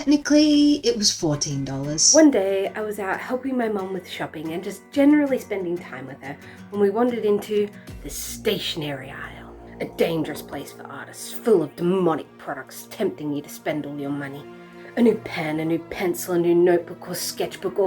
technically it was $14. One day I was out helping my mum with shopping and just generally spending time with her when we wandered into the stationery aisle. A dangerous place for artists, full of demonic products tempting you to spend all your money. A new pen, a new pencil, a new notebook or sketchbook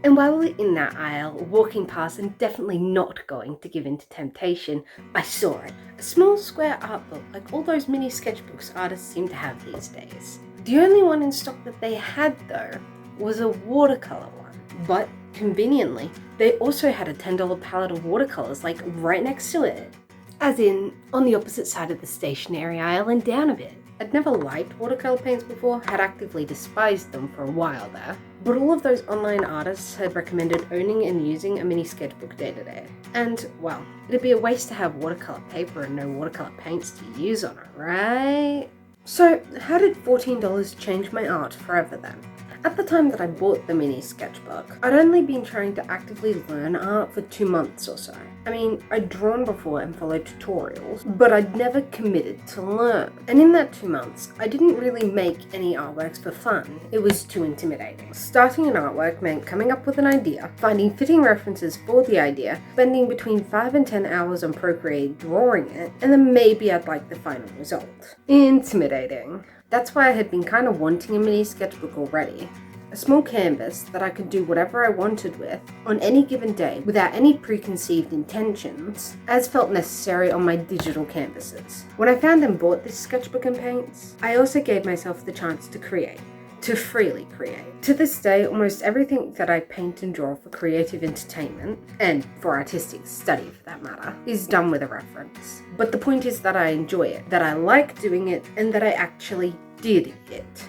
and while we were in that aisle, walking past and definitely not going to give in to temptation, I saw it. A small square art book like all those mini sketchbooks artists seem to have these days. The only one in stock that they had though was a watercolor one, but conveniently, they also had a $10 palette of watercolors like right next to it. As in, on the opposite side of the stationery aisle and down a bit. I'd never liked watercolor paints before, had actively despised them for a while there, but all of those online artists had recommended owning and using a mini sketchbook day to day. And, well, it'd be a waste to have watercolor paper and no watercolor paints to use on it, right? So, how did $14 change my art forever then? At the time that I bought the mini sketchbook, I'd only been trying to actively learn art for 2 months or so. I mean, I'd drawn before and followed tutorials, but I'd never committed to learn. And in that 2 months, I didn't really make any artworks for fun. It was too intimidating. Starting an artwork meant coming up with an idea, finding fitting references for the idea, spending between 5 and 10 hours on Procreate drawing it, and then maybe I'd like the final result. Intimidating. That's why I had been kind of wanting a mini sketchbook already. A small canvas that I could do whatever I wanted with on any given day without any preconceived intentions, as felt necessary on my digital canvases. When I found and bought this sketchbook and paints, I also gave myself the chance to create, to freely create. To this day, almost everything that I paint and draw for creative entertainment, and for artistic study for that matter, is done with a reference. But the point is that I enjoy it, that I like doing it, and that I actually did it.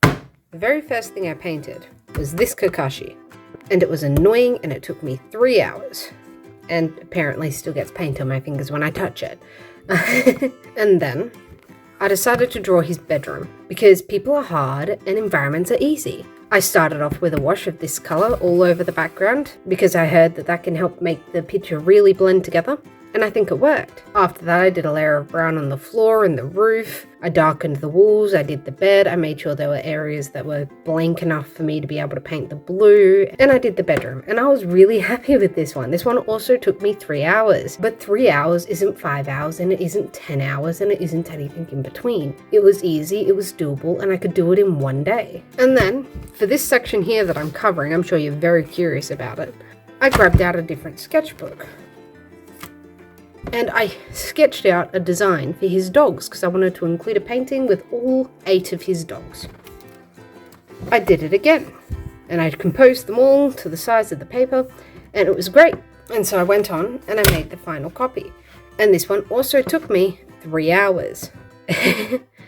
The very first thing I painted was this Kakashi, and it was annoying and it took me 3 hours, and apparently still gets paint on my fingers when I touch it. And then I decided to draw his bedroom, because people are hard and environments are easy. I started off with a wash of this colour all over the background, because I heard that can help make the picture really blend together, and I think it worked. After that I did a layer of brown on the floor and the roof, I darkened the walls, I did the bed, I made sure there were areas that were blank enough for me to be able to paint the blue, and I did the bedroom, and I was really happy with this one. This one also took me 3 hours, but 3 hours isn't 5 hours, and it isn't 10 hours, and it isn't anything in between. It was easy, it was doable, and I could do it in one day. And then, for this section here that I'm covering, I'm sure you're very curious about it, I grabbed out a different sketchbook. And I sketched out a design for his dogs because I wanted to include a painting with all 8 of his dogs. I did it again, and I composed them all to the size of the paper, and it was great. And so I went on and I made the final copy. And this one also took me 3 hours.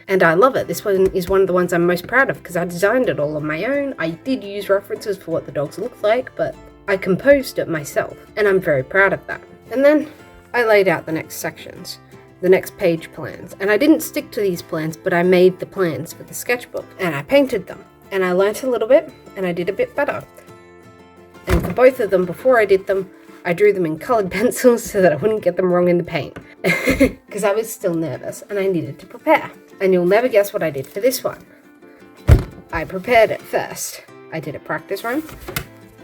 And I love it. This one is one of the ones I'm most proud of because I designed it all on my own. I did use references for what the dogs look like, but I composed it myself, and I'm very proud of that. And then I laid out the next sections, the next page plans, and I didn't stick to these plans, but I made the plans for the sketchbook, and I painted them, and I learnt a little bit, and I did a bit better. And for both of them, before I did them, I drew them in coloured pencils so that I wouldn't get them wrong in the paint, because I was still nervous, and I needed to prepare. And you'll never guess what I did for this one. I prepared it first. I did a practice run,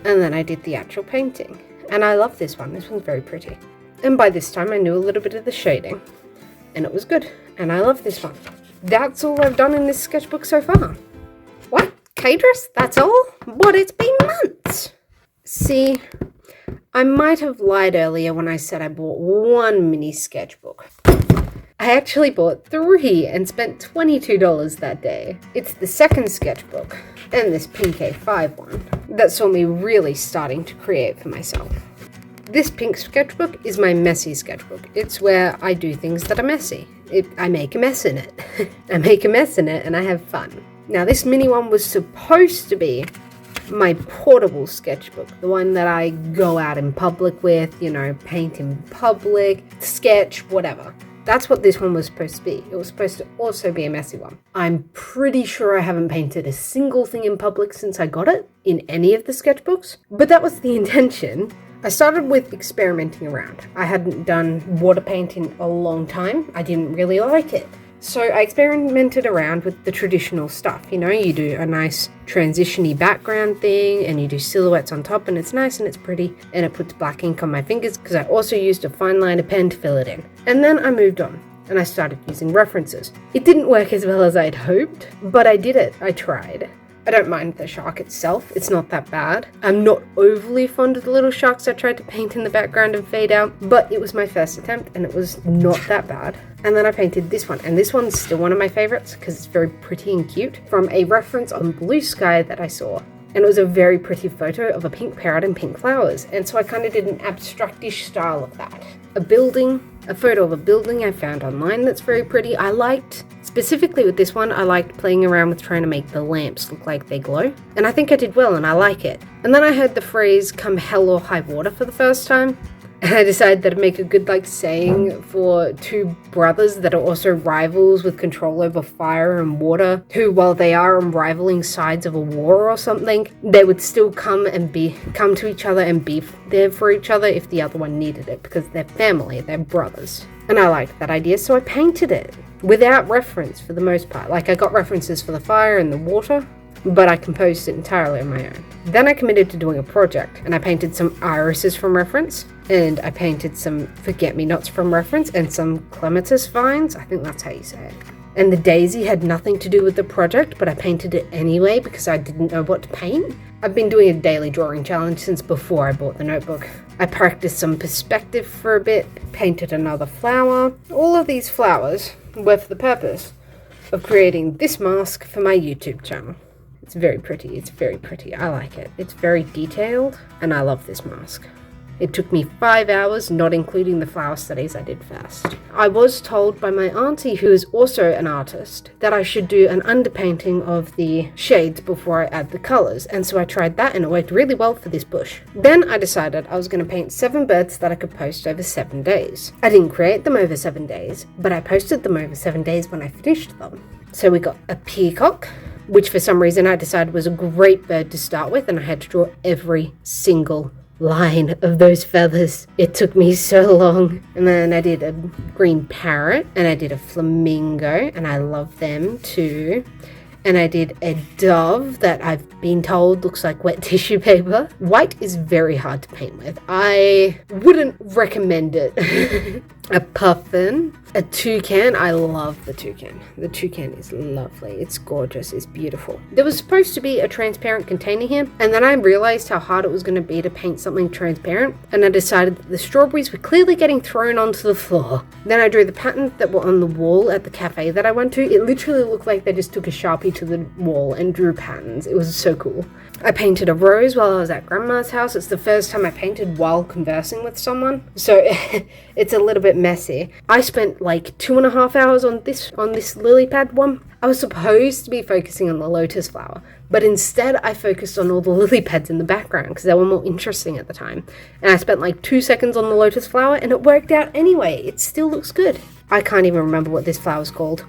and then I did the actual painting. And I love this one. This one's very pretty. And by this time I knew a little bit of the shading, and it was good, and I love this one. That's all I've done in this sketchbook so far. What? Kadris? That's all? But it's been months! See, I might have lied earlier when I said I bought 1 mini sketchbook. I actually bought 3 and spent $22 that day. It's the second sketchbook, and this pink A5 one, that saw me really starting to create for myself. This pink sketchbook is my messy sketchbook. It's where I do things that are messy. I make a mess in it. I make a mess in it and I have fun. Now this mini one was supposed to be my portable sketchbook, the one that I go out in public with, paint in public, sketch, whatever. That's what this one was supposed to be. It was supposed to also be a messy one. I'm pretty sure I haven't painted a single thing in public since I got it in any of the sketchbooks, but that was the intention. I started with experimenting around. I hadn't done water paint in a long time. I didn't really like it. So I experimented around with the traditional stuff. You know, you do a nice transition-y background thing and you do silhouettes on top, and it's nice and it's pretty, and it puts black ink on my fingers because I also used a fine liner pen to fill it in. And then I moved on and I started using references. It didn't work as well as I'd hoped, but I did it. I tried. I don't mind the shark itself, it's not that bad. I'm not overly fond of the little sharks I tried to paint in the background and fade out, but it was my first attempt and it was not that bad. And then I painted this one, and this one's still one of my favorites because it's very pretty and cute, from a reference on Blue Sky that I saw. And it was a very pretty photo of a pink parrot and pink flowers, and so I kind of did an abstractish style of that. A photo of a building I found online that's very pretty. I liked, specifically with this one, I liked playing around with trying to make the lamps look like they glow. And I think I did well and I like it. And then I heard the phrase "come hell or high water" for the first time. And I decided that it'd make a good saying for two brothers that are also rivals with control over fire and water, who, while they are on rivaling sides of a war or something, they would still come to each other and be there for each other if the other one needed it, because they're family, they're brothers. And I liked that idea, so I painted it without reference for the most part. I got references for the fire and the water, but I composed it entirely on my own. Then I committed to doing a project, and I painted some irises from reference, and I painted some forget-me-nots from reference, and some clematis vines, I think that's how you say it. And the daisy had nothing to do with the project, but I painted it anyway because I didn't know what to paint. I've been doing a daily drawing challenge since before I bought the notebook. I practiced some perspective for a bit, painted another flower. All of these flowers were for the purpose of creating this mask for my YouTube channel. It's very pretty, I like it. It's very detailed, and I love this mask. It took me 5 hours, not including the flower studies I did first. I was told by my auntie, who is also an artist, that I should do an underpainting of the shades before I add the colours, and so I tried that and it worked really well for this bush. Then I decided I was going to paint 7 birds that I could post over 7 days. I didn't create them over 7 days, but I posted them over 7 days when I finished them. So we got a peacock, which for some reason I decided was a great bird to start with, and I had to draw every single line of those feathers. It took me so long. And then I did a green parrot, and I did a flamingo, and I love them too. And I did a dove that I've been told looks like wet tissue paper. White is very hard to paint with. I wouldn't recommend it. A puffin, a toucan. I love the toucan. The toucan is lovely. It's gorgeous. It's beautiful. There was supposed to be a transparent container here, and then I realized how hard it was going to be to paint something transparent, and I decided that the strawberries were clearly getting thrown onto the floor. Then I drew the patterns that were on the wall at the cafe that I went to. It literally looked like they just took a Sharpie to the wall and drew patterns. It was so cool. I painted a rose while I was at Grandma's house. It's the first time I painted while conversing with someone, so it's a little bit messy. I spent 2.5 hours on this lily pad one. I was supposed to be focusing on the lotus flower, but instead I focused on all the lily pads in the background because they were more interesting at the time. And I spent 2 seconds on the lotus flower and it worked out anyway. It still looks good. I can't even remember what this flower's called.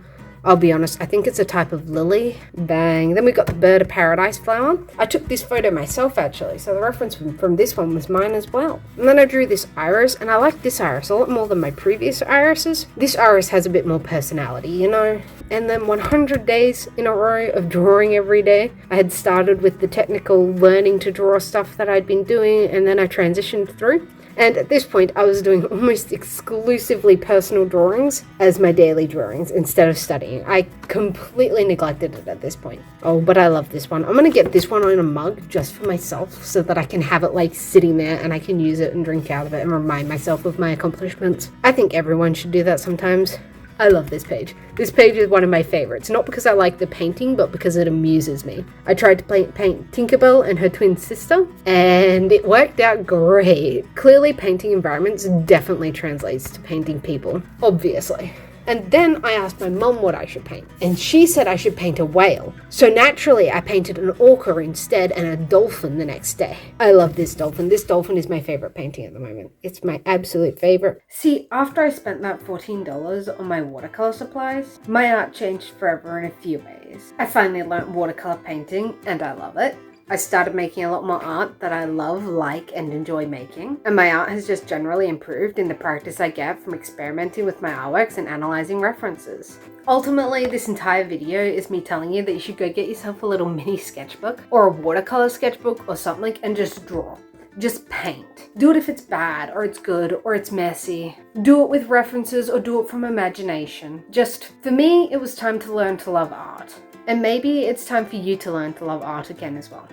I'll be honest, I think it's a type of lily. Bang. Then we got the bird of paradise flower. I took this photo myself actually, so the reference from this one was mine as well. And then I drew this iris, and I like this iris a lot more than my previous irises. This iris has a bit more personality, you know? And then 100 days in a row of drawing every day. I had started with the technical learning to draw stuff that I'd been doing, and then I transitioned through. And at this point, I was doing almost exclusively personal drawings as my daily drawings instead of studying. I completely neglected it at this point. Oh, but I love this one. I'm going to get this one on a mug just for myself so that I can have it sitting there and I can use it and drink out of it and remind myself of my accomplishments. I think everyone should do that sometimes. I love this page. This page is one of my favorites, not because I like the painting, but because it amuses me. I tried to paint Tinkerbell and her twin sister, and it worked out great. Clearly, painting environments definitely translates to painting people, obviously. And then I asked my mum what I should paint, and she said I should paint a whale. So naturally, I painted an orca instead and a dolphin the next day. I love this dolphin. This dolphin is my favorite painting at the moment. It's my absolute favorite. See, after I spent that $14 on my watercolor supplies, my art changed forever in a few ways. I finally learnt watercolor painting, and I love it. I started making a lot more art that I love, like, and enjoy making. And my art has just generally improved in the practice I get from experimenting with my artworks and analyzing references. Ultimately, this entire video is me telling you that you should go get yourself a little mini sketchbook or a watercolor sketchbook or something and just draw. Just paint. Do it if it's bad or it's good or it's messy. Do it with references or do it from imagination. Just, for me, it was time to learn to love art. And maybe it's time for you to learn to love art again as well.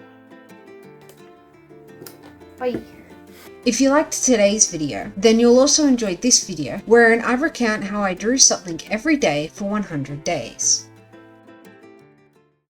Bye. If you liked today's video, then you'll also enjoy this video wherein I recount how I drew something every day for 100 days.